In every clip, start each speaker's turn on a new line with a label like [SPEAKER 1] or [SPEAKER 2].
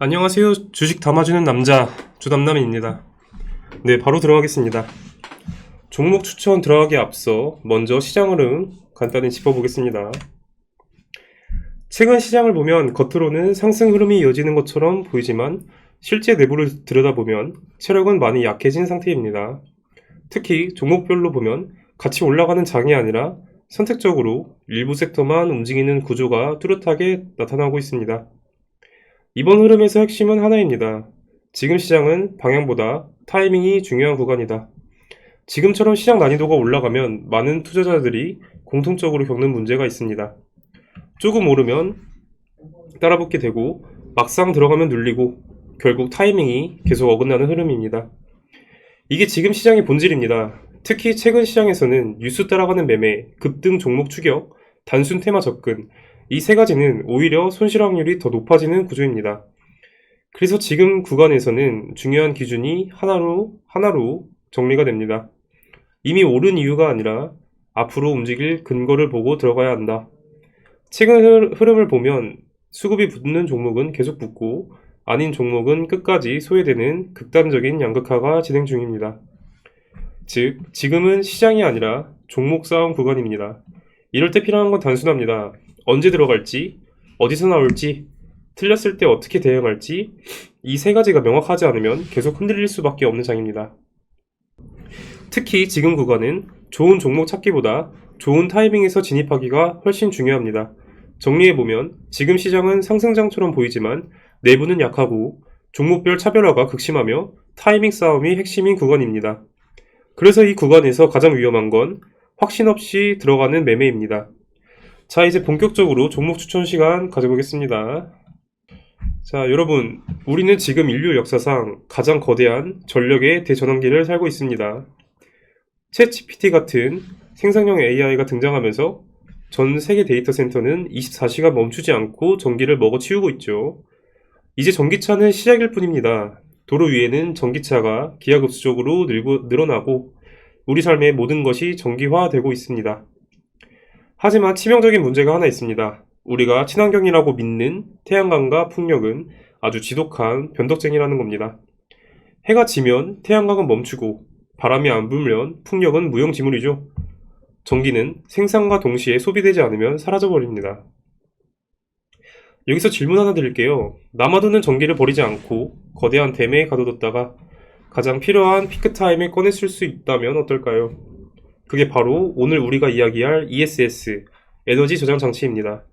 [SPEAKER 1] 안녕하세요. 주식 담아주는 남자 주담남입니다. 네, 바로 들어가겠습니다. 종목 추천 들어가기에 앞서 먼저 시장 흐름 간단히 짚어보겠습니다. 최근 시장을 보면 겉으로는 상승 흐름이 이어지는 것처럼 보이지만 실제 내부를 들여다보면 체력은 많이 약해진 상태입니다. 특히 종목별로 보면 같이 올라가는 장이 아니라 선택적으로 일부 섹터만 움직이는 구조가 뚜렷하게 나타나고 있습니다. 이번 흐름에서 핵심은 하나입니다. 지금 시장은 방향보다 타이밍이 중요한 구간이다. 지금처럼 시장 난이도가 올라가면 많은 투자자들이 공통적으로 겪는 문제가 있습니다. 조금 오르면 따라붙게 되고 막상 들어가면 눌리고 결국 타이밍이 계속 어긋나는 흐름입니다. 이게 지금 시장의 본질입니다. 특히 최근 시장에서는 뉴스 따라가는 매매, 급등 종목 추격, 단순 테마 접근, 이 세 가지는 오히려 손실 확률이 더 높아지는 구조입니다. 그래서 지금 구간에서는 중요한 기준이 하나로 정리가 됩니다. 이미 오른 이유가 아니라 앞으로 움직일 근거를 보고 들어가야 한다. 최근 흐름을 보면 수급이 붙는 종목은 계속 붙고 아닌 종목은 끝까지 소외되는 극단적인 양극화가 진행 중입니다. 즉, 지금은 시장이 아니라 종목 싸움 구간입니다. 이럴 때 필요한 건 단순합니다. 언제 들어갈지, 어디서 나올지, 틀렸을 때 어떻게 대응할지, 이 세 가지가 명확하지 않으면 계속 흔들릴 수밖에 없는 장입니다. 특히 지금 구간은 좋은 종목 찾기보다 좋은 타이밍에서 진입하기가 훨씬 중요합니다. 정리해보면 지금 시장은 상승장처럼 보이지만 내부는 약하고 종목별 차별화가 극심하며 타이밍 싸움이 핵심인 구간입니다. 그래서 이 구간에서 가장 위험한 건 확신 없이 들어가는 매매입니다. 자, 이제 본격적으로 종목 추천 시간 가져보겠습니다. 자, 여러분, 우리는 지금 인류 역사상 가장 거대한 전력의 대전환기를 살고 있습니다. 챗GPT 같은 생성형 AI가 등장하면서 전 세계 데이터 센터는 24시간 멈추지 않고 전기를 먹어치우고 있죠. 이제 전기차는 시작일 뿐입니다. 도로 위에는 전기차가 기하급수적으로 늘어나고 우리 삶의 모든 것이 전기화되고 있습니다. 하지만 치명적인 문제가 하나 있습니다. 우리가 친환경이라고 믿는 태양광과 풍력은 아주 지독한 변덕쟁이라는 겁니다. 해가 지면 태양광은 멈추고 바람이 안 불면 풍력은 무용지물이죠. 전기는 생산과 동시에 소비되지 않으면 사라져버립니다. 여기서 질문 하나 드릴게요. 남아도는 전기를 버리지 않고 거대한 댐에 가둬뒀다가 가장 필요한 피크타임에 꺼냈을 수 있다면 어떨까요? 그게 바로 오늘 우리가 이야기할 ESS, 에너지 저장 장치입니다.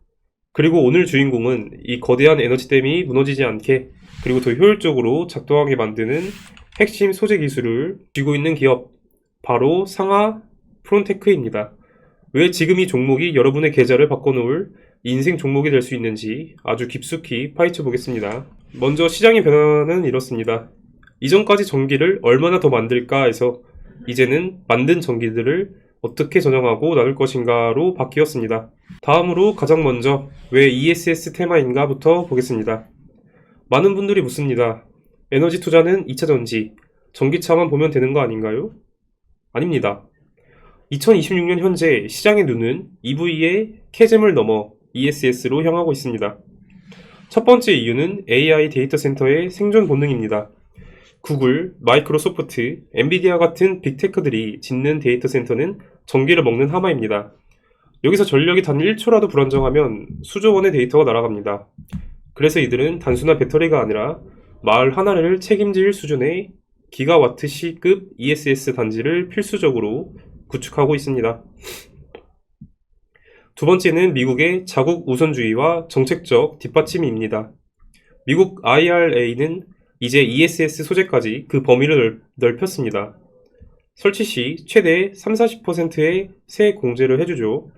[SPEAKER 1] 그리고 오늘 주인공은 이 거대한 에너지댐이 무너지지 않게 그리고 더 효율적으로 작동하게 만드는 핵심 소재 기술을 쥐고 있는 기업, 바로 상하 프론테크입니다. 왜 지금 이 종목이 여러분의 계좌를 바꿔놓을 인생 종목이 될 수 있는지 아주 깊숙이 파헤쳐 보겠습니다. 먼저 시장의 변화는 이렇습니다. 이전까지 전기를 얼마나 더 만들까 해서 이제는 만든 전기들을 어떻게 전용하고 나눌 것인가로 바뀌었습니다. 다음으로 가장 먼저 왜 ESS 테마인가부터 보겠습니다. 많은 분들이 묻습니다. 에너지 투자는 2차전지, 전기차만 보면 되는 거 아닌가요? 아닙니다. 2026년 현재 시장의 눈은 EV의 캐즘을 넘어 ESS로 향하고 있습니다. 첫 번째 이유는 AI 데이터 센터의 생존 본능입니다. 구글, 마이크로소프트, 엔비디아 같은 빅테크들이 짓는 데이터 센터는 전기를 먹는 하마입니다. 여기서 전력이 단 1초라도 불안정하면 수조 원의 데이터가 날아갑니다. 그래서 이들은 단순한 배터리가 아니라 마을 하나를 책임질 수준의 기가와트시급 ESS 단지를 필수적으로 구축하고 있습니다. 두 번째는 미국의 자국 우선주의와 정책적 뒷받침입니다. 미국 IRA는 이제 ESS 소재까지 그 범위를 넓혔습니다. 설치 시 최대 30-40%의 세 공제를 해주죠.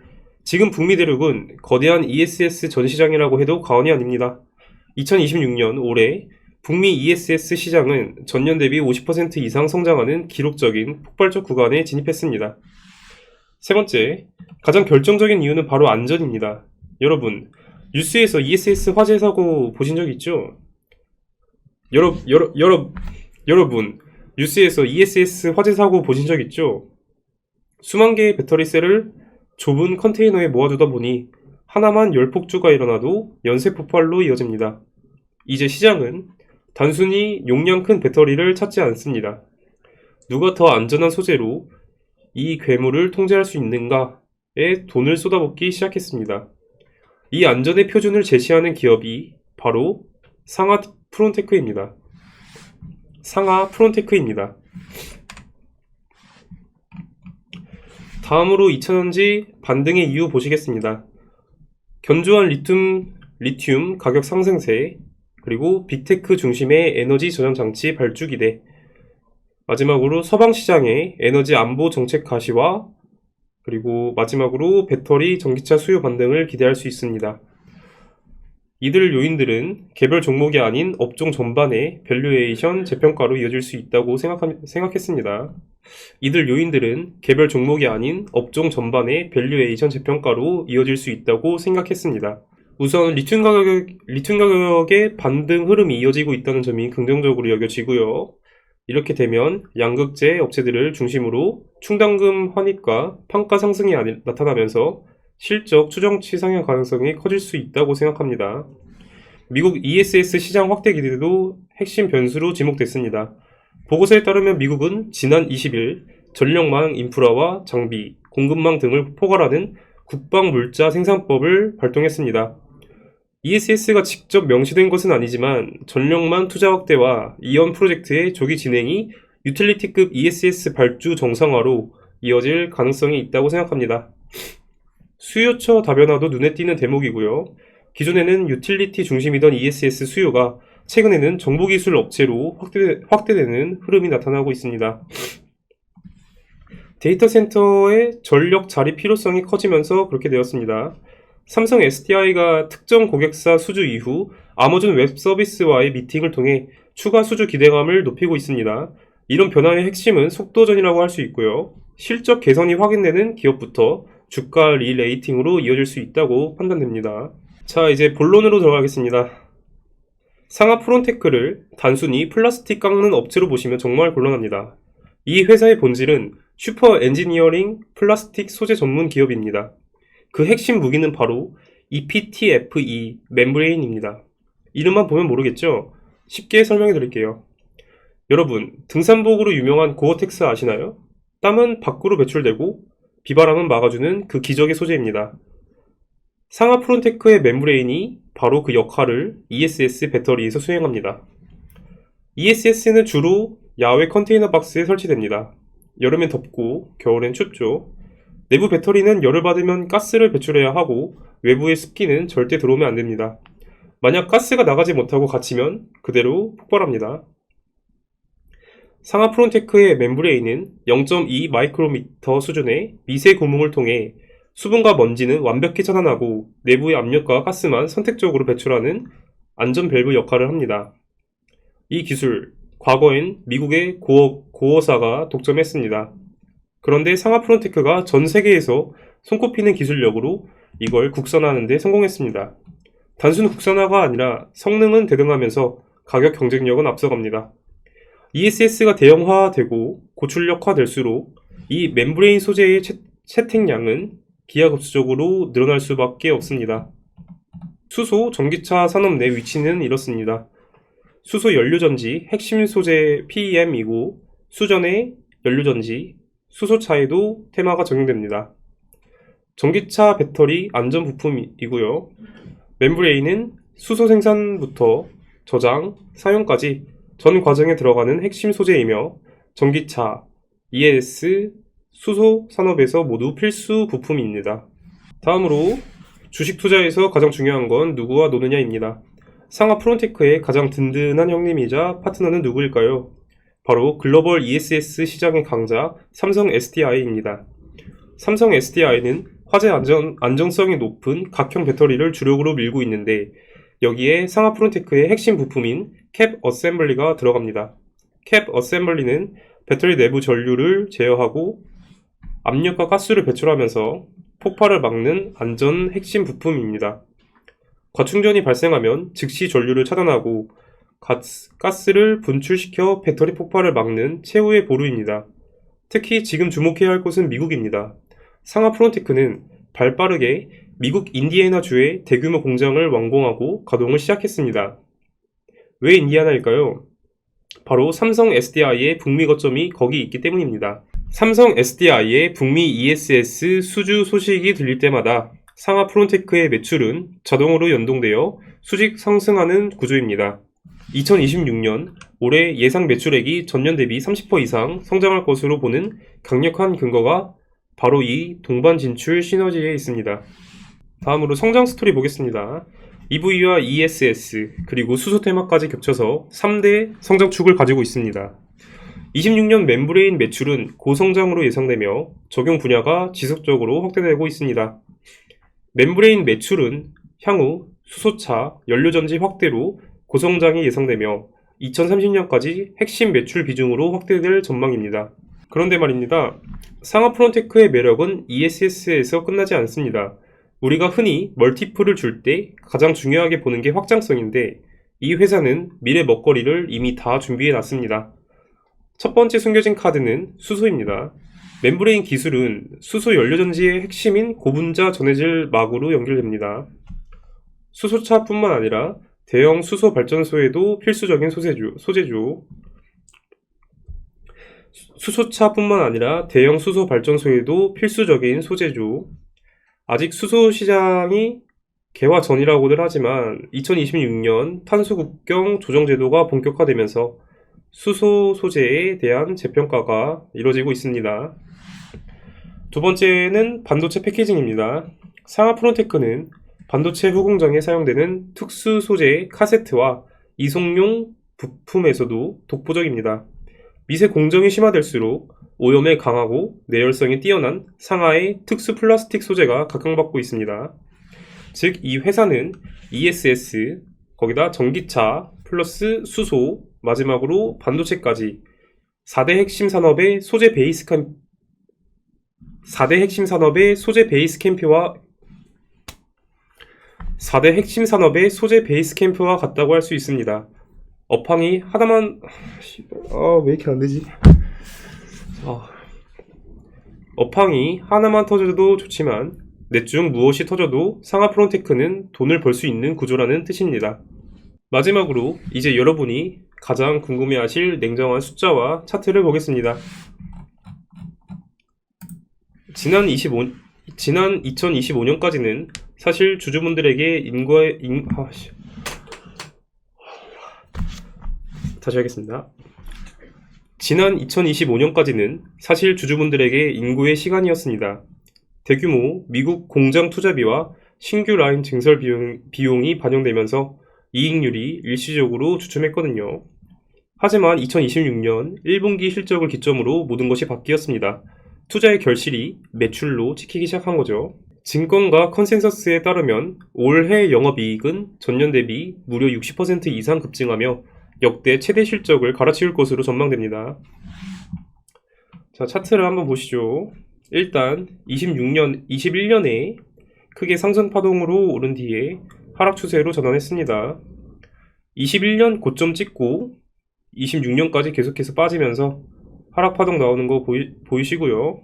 [SPEAKER 1] 지금 북미 대륙은 거대한 ESS 전시장이라고 해도 과언이 아닙니다. 2026년 올해 북미 ESS 시장은 전년 대비 50% 이상 성장하는 기록적인 폭발적 구간에 진입했습니다. 세 번째, 가장 결정적인 이유는 바로 안전입니다. 여러분, 뉴스에서 ESS 화재 사고 보신 적 있죠? 여러분, 뉴스에서 ESS 화재 사고 보신 적 있죠? 수만 개의 배터리셀을 좁은 컨테이너에 모아두다 보니 하나만 열폭주가 일어나도 연쇄 폭발로 이어집니다. 이제 시장은 단순히 용량 큰 배터리를 찾지 않습니다. 누가 더 안전한 소재로 이 괴물을 통제할 수 있는가에 돈을 쏟아붓기 시작했습니다. 이 안전의 표준을 제시하는 기업이 바로 상하 프론테크입니다. 상하 프론테크입니다. 다음으로 2차전지 반등의 이유 보시겠습니다. 견조한 리튬 가격 상승세, 그리고 빅테크 중심의 에너지 저장 장치 발주 기대, 마지막으로 서방 시장의 에너지 안보 정책 가시화, 그리고 마지막으로 배터리 전기차 수요 반등을 기대할 수 있습니다. 이들 요인들은 개별 종목이 아닌 업종 전반의 밸류에이션 재평가로 이어질 수 있다고 생각했습니다. 이들 요인들은 개별 종목이 아닌 업종 전반의 밸류에이션 재평가로 이어질 수 있다고 생각했습니다. 우선 리튬 가격의 반등 흐름이 이어지고 있다는 점이 긍정적으로 여겨지고요. 이렇게 되면 양극재 업체들을 중심으로 충당금 환입과 판가 상승이 나타나면서 실적 추정치 상향 가능성이 커질 수 있다고 생각합니다. 미국 ESS 시장 확대 기대도 핵심 변수로 지목됐습니다. 보고서에 따르면 미국은 지난 20일 전력망 인프라와 장비, 공급망 등을 포괄하는 국방물자 생산법을 발동했습니다. ESS가 직접 명시된 것은 아니지만 전력망 투자 확대와 이원 프로젝트의 조기 진행이 유틸리티급 ESS 발주 정상화로 이어질 가능성이 있다고 생각합니다. 수요처 다변화도 눈에 띄는 대목이고요. 기존에는 유틸리티 중심이던 ESS 수요가 최근에는 정보기술 업체로 확대되는 흐름이 나타나고 있습니다. 데이터 센터의 전력 자리 필요성이 커지면서 그렇게 되었습니다. 삼성 SDI가 특정 고객사 수주 이후 아마존 웹 서비스와의 미팅을 통해 추가 수주 기대감을 높이고 있습니다. 이런 변화의 핵심은 속도전이라고 할 수 있고요. 실적 개선이 확인되는 기업부터 주가 리레이팅으로 이어질 수 있다고 판단됩니다. 자, 이제 본론으로 들어가겠습니다. 상하 프론테크를 단순히 플라스틱 깎는 업체로 보시면 정말 곤란합니다. 이 회사의 본질은 슈퍼 엔지니어링 플라스틱 소재 전문 기업입니다. 그 핵심 무기는 바로 EPTFE 멤브레인입니다. 이름만 보면 모르겠죠? 쉽게 설명해 드릴게요. 여러분, 등산복으로 유명한 고어텍스 아시나요? 땀은 밖으로 배출되고 비바람은 막아주는 그 기적의 소재입니다. 상하 프론테크의 멤브레인이 바로 그 역할을 ESS 배터리에서 수행합니다. ESS는 주로 야외 컨테이너 박스에 설치됩니다. 여름엔 덥고 겨울엔 춥죠. 내부 배터리는 열을 받으면 가스를 배출해야 하고 외부의 습기는 절대 들어오면 안 됩니다. 만약 가스가 나가지 못하고 갇히면 그대로 폭발합니다. 상하 프론테크의 멤브레인은 0.2 마이크로미터 수준의 미세 구멍을 통해 수분과 먼지는 완벽히 차단하고 내부의 압력과 가스만 선택적으로 배출하는 안전 밸브 역할을 합니다. 이 기술, 과거엔 미국의 고어사가 독점했습니다. 그런데 상하 프론테크가 전 세계에서 손꼽히는 기술력으로 이걸 국산화하는 데 성공했습니다. 단순 국산화가 아니라 성능은 대등하면서 가격 경쟁력은 앞서갑니다. ESS가 대형화되고 고출력화될수록 이 멤브레인 소재의 채택량은 기하급수적으로 늘어날 수밖에 없습니다. 수소 전기차 산업 내 위치는 이렇습니다. 수소 연료전지 핵심 소재 PEM이고 수전의 연료전지, 수소차에도 테마가 적용됩니다. 전기차 배터리 안전 부품이고요. 멤브레인은 수소 생산부터 저장, 사용까지 전 과정에 들어가는 핵심 소재이며 전기차, ES, 수소 산업에서 모두 필수 부품입니다. 다음으로 주식 투자에서 가장 중요한 건 누구와 노느냐입니다. 상하 프론테크의 가장 든든한 형님이자 파트너는 누구일까요? 바로 글로벌 ESS 시장의 강자 삼성 SDI입니다. 삼성 SDI는 화재 안정성이 높은 각형 배터리를 주력으로 밀고 있는데 여기에 상하 프론테크의 핵심 부품인 캡 어셈블리가 들어갑니다. 캡 어셈블리는 배터리 내부 전류를 제어하고 압력과 가스를 배출하면서 폭발을 막는 안전 핵심 부품입니다. 과충전이 발생하면 즉시 전류를 차단하고 가스를 분출시켜 배터리 폭발을 막는 최후의 보루입니다. 특히 지금 주목해야 할 곳은 미국입니다. 상하 프론테크는 발빠르게 미국 인디애나주의 대규모 공장을 완공하고 가동을 시작했습니다. 왜 인디아나일까요? 바로 삼성 SDI의 북미 거점이 거기 있기 때문입니다. 삼성 SDI의 북미 ESS 수주 소식이 들릴 때마다 상하 프론테크의 매출은 자동으로 연동되어 수직 상승하는 구조입니다. 2026년 올해 예상 매출액이 전년 대비 30% 이상 성장할 것으로 보는 강력한 근거가 바로 이 동반 진출 시너지에 있습니다. 다음으로 성장 스토리 보겠습니다. EV와 ESS 그리고 수소 테마까지 겹쳐서 3대 성장축을 가지고 있습니다. 26년 멤브레인 매출은 고성장으로 예상되며 적용 분야가 지속적으로 확대되고 있습니다. 멤브레인 매출은 향후 수소차, 연료전지 확대로 고성장이 예상되며 2030년까지 핵심 매출 비중으로 확대될 전망입니다. 그런데 말입니다. 상하 프론테크의 매력은 ESS에서 끝나지 않습니다. 우리가 흔히 멀티플을 줄 때 가장 중요하게 보는 게 확장성인데 이 회사는 미래 먹거리를 이미 다 준비해 놨습니다. 첫 번째 숨겨진 카드는 수소입니다. 멤브레인 기술은 수소 연료전지의 핵심인 고분자 전해질 막으로 연결됩니다. 수소차뿐만 아니라 대형 수소 발전소에도 필수적인 소재죠. 수소차뿐만 아니라 대형 수소 발전소에도 필수적인 소재죠. 아직 수소 시장이 개화 전이라고들 하지만 2026년 탄소 국경 조정 제도가 본격화되면서 수소 소재에 대한 재평가가 이루어지고 있습니다. 두 번째는 반도체 패키징입니다. 상하 프론테크는 반도체 후공정에 사용되는 특수 소재 카세트와 이송용 부품에서도 독보적입니다. 미세 공정이 심화될수록 오염에 강하고 내열성이 뛰어난 상하의 특수 플라스틱 소재가 각광받고 있습니다. 즉, 이 회사는 ESS, 거기다 전기차, 플러스 수소, 마지막으로 반도체까지 4대 핵심 산업의 소재 베이스 캠프와 같다고 할 수 있습니다. 업황이 하나만 왜 이렇게 안 되지? 업황이 하나만 터져도 좋지만 넷 중 무엇이 터져도 상하 프론테크는 돈을 벌 수 있는 구조라는 뜻입니다. 마지막으로 이제 여러분이 가장 궁금해하실 냉정한 숫자와 차트를 보겠습니다. 지난 2025년까지는 사실 주주분들에게 다시 하겠습니다. 지난 2025년까지는 사실 주주분들에게 인고의 시간이었습니다. 대규모 미국 공장 투자비와 신규 라인 증설 비용이 반영되면서 이익률이 일시적으로 주춤했거든요. 하지만 2026년 1분기 실적을 기점으로 모든 것이 바뀌었습니다. 투자의 결실이 매출로 찍히기 시작한 거죠. 증권가 컨센서스에 따르면 올해 영업이익은 전년 대비 무려 60% 이상 급증하며 역대 최대 실적을 갈아치울 것으로 전망됩니다. 자, 차트를 한번 보시죠. 일단 21년에 크게 상승 파동으로 오른 뒤에 하락 추세로 전환했습니다. 21년 고점 찍고 26년까지 계속해서 빠지면서 하락 파동 나오는 거 보이시고요.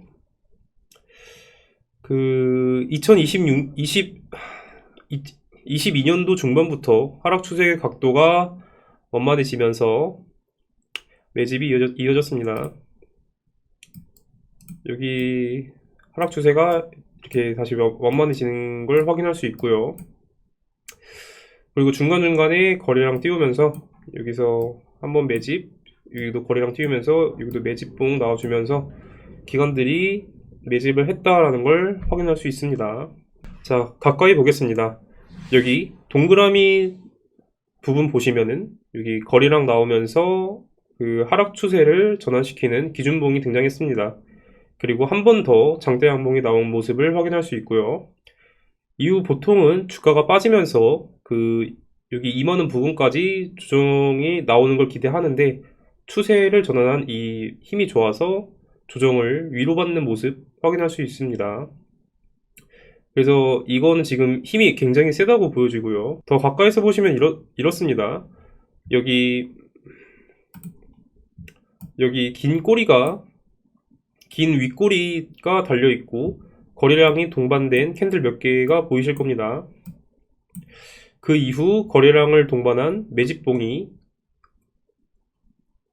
[SPEAKER 1] 22년도 중반부터 하락 추세의 각도가 원만해지면서 매집이 이어졌습니다. 여기 하락 추세가 이렇게 다시 원만해지는 걸 확인할 수 있고요. 그리고 중간중간에 거래량 띄우면서 여기서 한번 매집, 여기도 거래량 띄우면서 여기도 매집봉 나와주면서 기관들이 매집을 했다라는 걸 확인할 수 있습니다. 자, 가까이 보겠습니다. 여기 동그라미 부분 보시면은 여기 거래량 나오면서 그 하락 추세를 전환시키는 기준봉이 등장했습니다. 그리고 한 번 더 장대 양봉이 나온 모습을 확인할 수 있고요. 이후 보통은 주가가 빠지면서 여기 2만원 부분까지 조정이 나오는 걸 기대하는데 추세를 전환한 이 힘이 좋아서 조정을 위로 받는 모습 확인할 수 있습니다. 그래서 이거는 지금 힘이 굉장히 세다고 보여지고요. 더 가까이서 보시면 이렇습니다. 여기 긴 윗꼬리가 달려있고 거래량이 동반된 캔들 몇 개가 보이실 겁니다. 그 이후 거래량을 동반한 매집봉이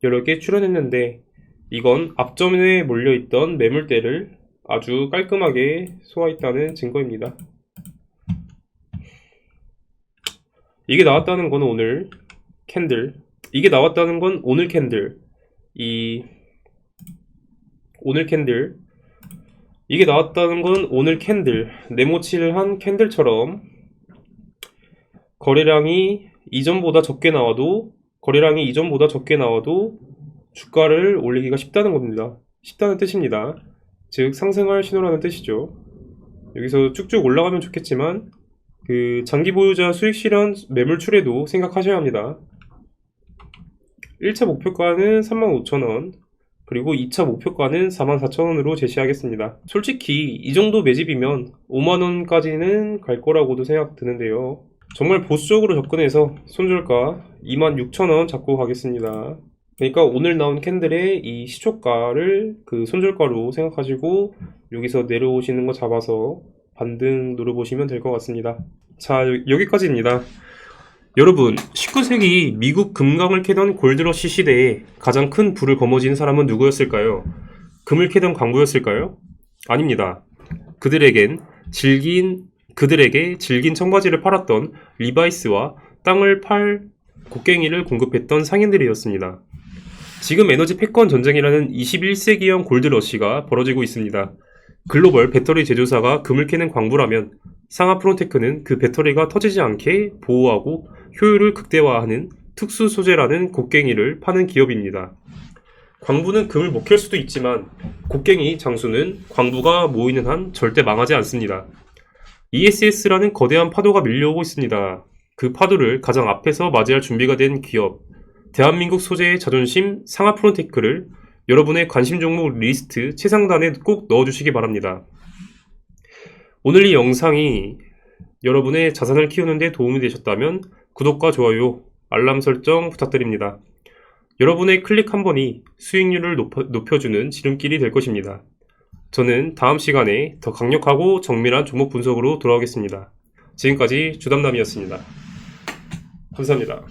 [SPEAKER 1] 여러 개 출연했는데 이건 앞전에 몰려있던 매물대를 아주 깔끔하게 소화했다는 증거입니다. 이게 나왔다는 건 오늘 캔들, 이게 나왔다는 건 오늘 캔들, 오늘 캔들, 이게 나왔다는 건 오늘 캔들, 네모치를 한 캔들처럼 거래량이 이전보다 적게 나와도 주가를 올리기가 쉽다는 겁니다. 쉽다는 뜻입니다. 즉 상승할 신호라는 뜻이죠. 여기서 쭉쭉 올라가면 좋겠지만 그 장기 보유자 수익 실현 매물출에도 생각하셔야 합니다. 1차 목표가는 35,000원, 그리고 2차 목표가는 44,000원으로 제시하겠습니다. 솔직히 이 정도 매집이면 5만원까지는 갈 거라고도 생각 드는데요. 정말 보수적으로 접근해서 손절가 26,000원 잡고 가겠습니다. 그러니까 오늘 나온 캔들의 이 시초가를 그 손절가로 생각하시고 여기서 내려오시는 거 잡아서 반등 노려보시면 될 것 같습니다. 자, 여기까지입니다. 여러분, 19세기 미국 금강을 캐던 골드러시 시대에 가장 큰 부를 거머쥔 사람은 누구였을까요? 금을 캐던 광부였을까요? 아닙니다. 그들에게 질긴 청바지를 팔았던 리바이스와 땅을 팔 곡괭이를 공급했던 상인들이었습니다. 지금 에너지 패권 전쟁이라는 21세기형 골드러시가 벌어지고 있습니다. 글로벌 배터리 제조사가 금을 캐는 광부라면 상하프론테크는 그 배터리가 터지지 않게 보호하고 효율을 극대화하는 특수 소재라는 곡괭이를 파는 기업입니다. 광부는 금을 못 캘 수도 있지만 곡괭이 장수는 광부가 모이는 한 절대 망하지 않습니다. ESS라는 거대한 파도가 밀려오고 있습니다. 그 파도를 가장 앞에서 맞이할 준비가 된 기업, 대한민국 소재의 자존심 상하프론테크를 여러분의 관심 종목 리스트 최상단에 꼭 넣어주시기 바랍니다. 오늘 이 영상이 여러분의 자산을 키우는 데 도움이 되셨다면 구독과 좋아요, 알람 설정 부탁드립니다. 여러분의 클릭 한 번이 수익률을 높여주는 지름길이 될 것입니다. 저는 다음 시간에 더 강력하고 정밀한 종목 분석으로 돌아오겠습니다. 지금까지 주담남이었습니다. 감사합니다.